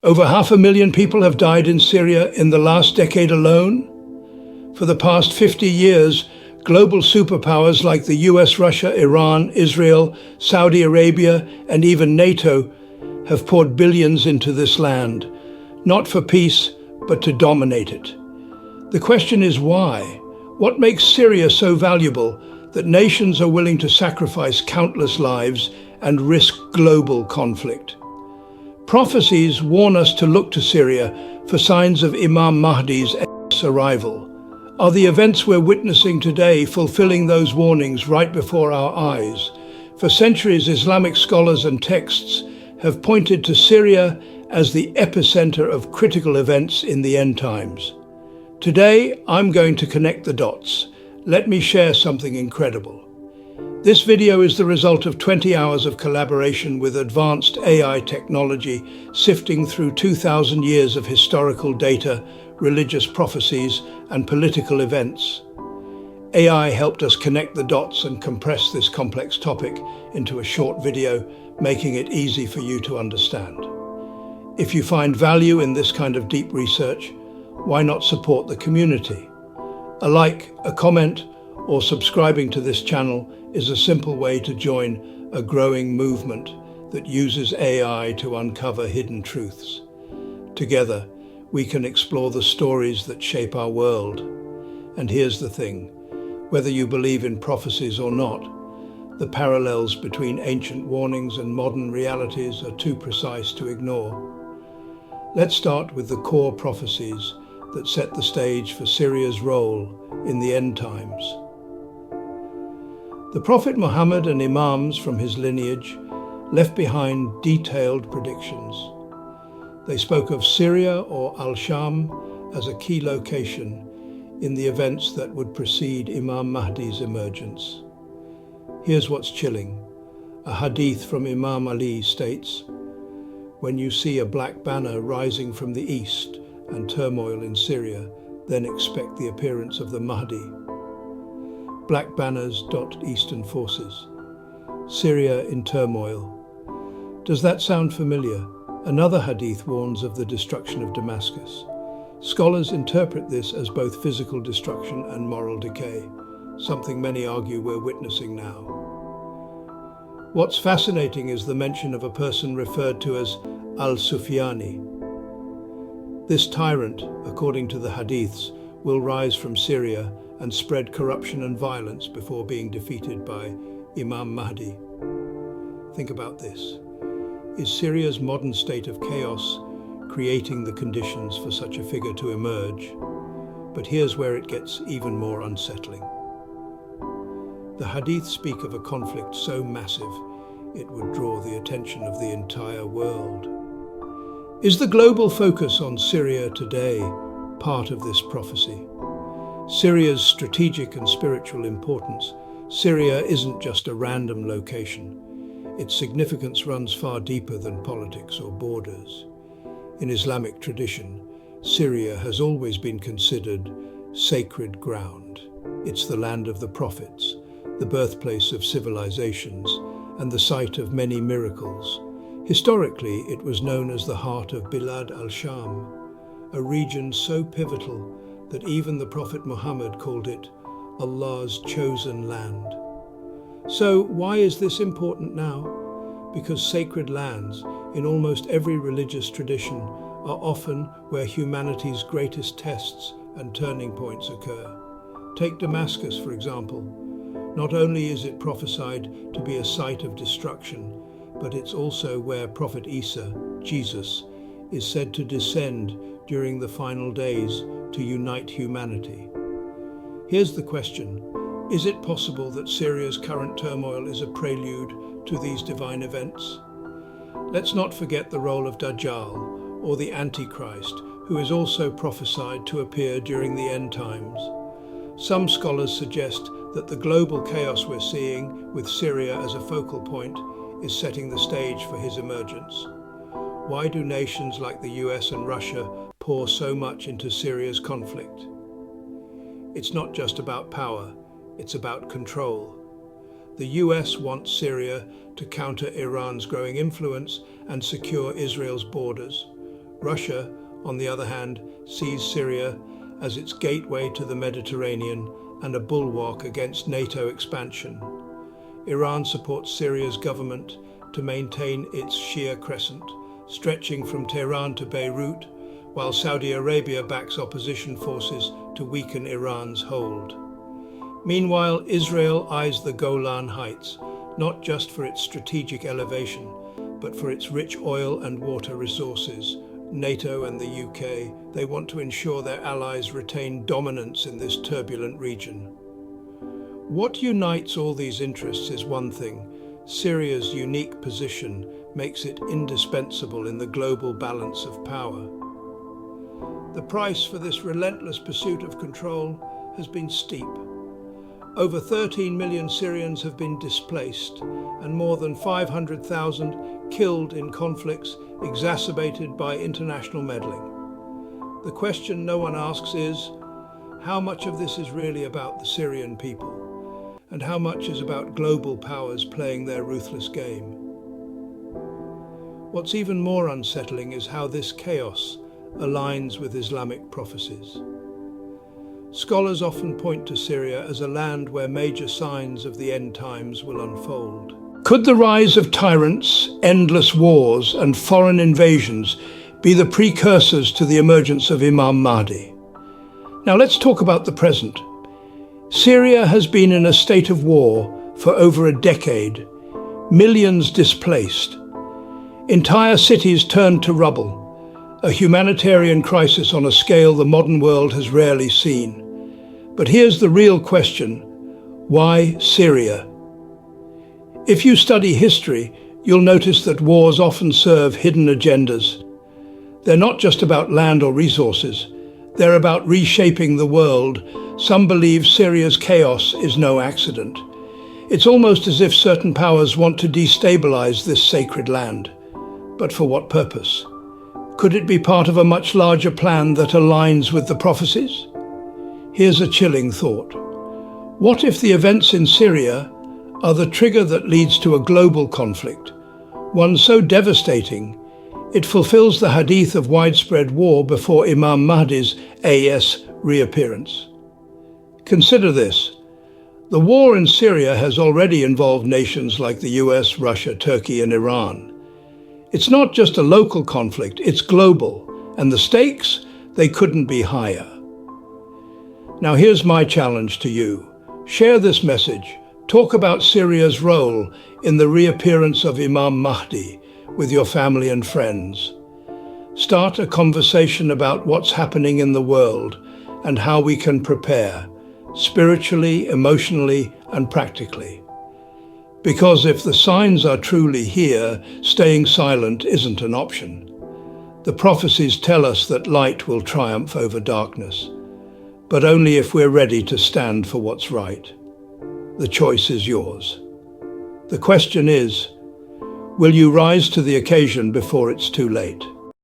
Over 500,000 people have died in Syria in the last decade alone. For the past 50 years, global superpowers like the US, Russia, Iran, Israel, Saudi Arabia, and even NATO have poured billions into this land, not for peace, but to dominate it. The question is why? What makes Syria so valuable that nations are willing to sacrifice countless lives and risk global conflict? Prophecies warn us to look to Syria for signs of Imam Mahdi's arrival. Are the events we're witnessing today fulfilling those warnings right before our eyes? For centuries, Islamic scholars and texts have pointed to Syria as the epicenter of critical events in the end times. Today, I'm going to connect the dots. Let me share something incredible. This video is the result of 20 hours of collaboration with advanced AI technology, sifting through 2,000 years of historical data, religious prophecies, and political events. AI helped us connect the dots and compress this complex topic into a short video, making it easy for you to understand. If you find value in this kind of deep research, why not support the community? A like, a comment, or subscribing to this channel is a simple way to join a growing movement that uses AI to uncover hidden truths. Together, we can explore the stories that shape our world. And here's the thing, whether you believe in prophecies or not, the parallels between ancient warnings and modern realities are too precise to ignore. Let's start with the core prophecies that set the stage for Syria's role in the end times. The Prophet Muhammad and Imams from his lineage left behind detailed predictions. They spoke of Syria or Al-Sham as a key location in the events that would precede Imam Mahdi's emergence. Here's what's chilling. A hadith from Imam Ali states, "When you see a black banner rising from the east and turmoil in Syria, then expect the appearance of the Mahdi." Black banners dot eastern forces. Syria in turmoil. Does that sound familiar? Another hadith warns of the destruction of Damascus. Scholars interpret this as both physical destruction and moral decay, something many argue we're witnessing now. What's fascinating is the mention of a person referred to as al-Sufyani. This tyrant, according to the hadiths, will rise from Syria and spread corruption and violence before being defeated by Imam Mahdi. Think about this. Is Syria's modern state of chaos creating the conditions for such a figure to emerge? But here's where it gets even more unsettling. The hadiths speak of a conflict so massive it would draw the attention of the entire world. Is the global focus on Syria today part of this prophecy? Syria's strategic and spiritual importance. Syria isn't just a random location. Its significance runs far deeper than politics or borders. In Islamic tradition, Syria has always been considered sacred ground. It's the land of the prophets, the birthplace of civilizations, and the site of many miracles. Historically, it was known as the heart of Bilad al-Sham, a region so pivotal that even the Prophet Muhammad called it Allah's chosen land. So why is this important now? Because sacred lands, in almost every religious tradition, are often where humanity's greatest tests and turning points occur. Take Damascus, for example. Not only is it prophesied to be a site of destruction, but it's also where Prophet Isa, Jesus, is said to descend during the final days to unite humanity. Here's the question. Is it possible that Syria's current turmoil is a prelude to these divine events? Let's not forget the role of Dajjal, or the Antichrist, who is also prophesied to appear during the end times. Some scholars suggest that the global chaos we're seeing, with Syria as a focal point, is setting the stage for his emergence. Why do nations like the US and Russia pour so much into Syria's conflict? It's not just about power, it's about control. The US wants Syria to counter Iran's growing influence and secure Israel's borders. Russia, on the other hand, sees Syria as its gateway to the Mediterranean and a bulwark against NATO expansion. Iran supports Syria's government to maintain its Shia crescent, stretching from Tehran to Beirut, while Saudi Arabia backs opposition forces to weaken Iran's hold. Meanwhile, Israel eyes the Golan Heights, not just for its strategic elevation, but for its rich oil and water resources. NATO and the UK, they want to ensure their allies retain dominance in this turbulent region. What unites all these interests is one thing: Syria's unique position makes it indispensable in the global balance of power. The price for this relentless pursuit of control has been steep. Over 13 million Syrians have been displaced and more than 500,000 killed in conflicts exacerbated by international meddling. The question no one asks is, how much of this is really about the Syrian people, and how much is about global powers playing their ruthless game? What's even more unsettling is how this chaos aligns with Islamic prophecies. Scholars often point to Syria as a land where major signs of the end times will unfold. Could the rise of tyrants, endless wars, and foreign invasions be the precursors to the emergence of Imam Mahdi? Now let's talk about the present. Syria has been in a state of war for over a decade, millions displaced, entire cities turned to rubble, a humanitarian crisis on a scale the modern world has rarely seen. But here's the real question: why Syria? If you study history, you'll notice that wars often serve hidden agendas. They're not just about land or resources, they're about reshaping the world. Some believe Syria's chaos is no accident. It's almost as if certain powers want to destabilize this sacred land. But for what purpose? Could it be part of a much larger plan that aligns with the prophecies? Here's a chilling thought. What if the events in Syria are the trigger that leads to a global conflict, one so devastating it fulfills the hadith of widespread war before Imam Mahdi's reappearance? Consider this. The war in Syria has already involved nations like the US, Russia, Turkey, and Iran. It's not just a local conflict, it's global, and the stakes, they couldn't be higher. Now here's my challenge to you. Share this message. Talk about Syria's role in the reappearance of Imam Mahdi with your family and friends. Start a conversation about what's happening in the world and how we can prepare, spiritually, emotionally, and practically. Because if the signs are truly here, staying silent isn't an option. The prophecies tell us that light will triumph over darkness, but only if we're ready to stand for what's right. The choice is yours. The question is, will you rise to the occasion before it's too late?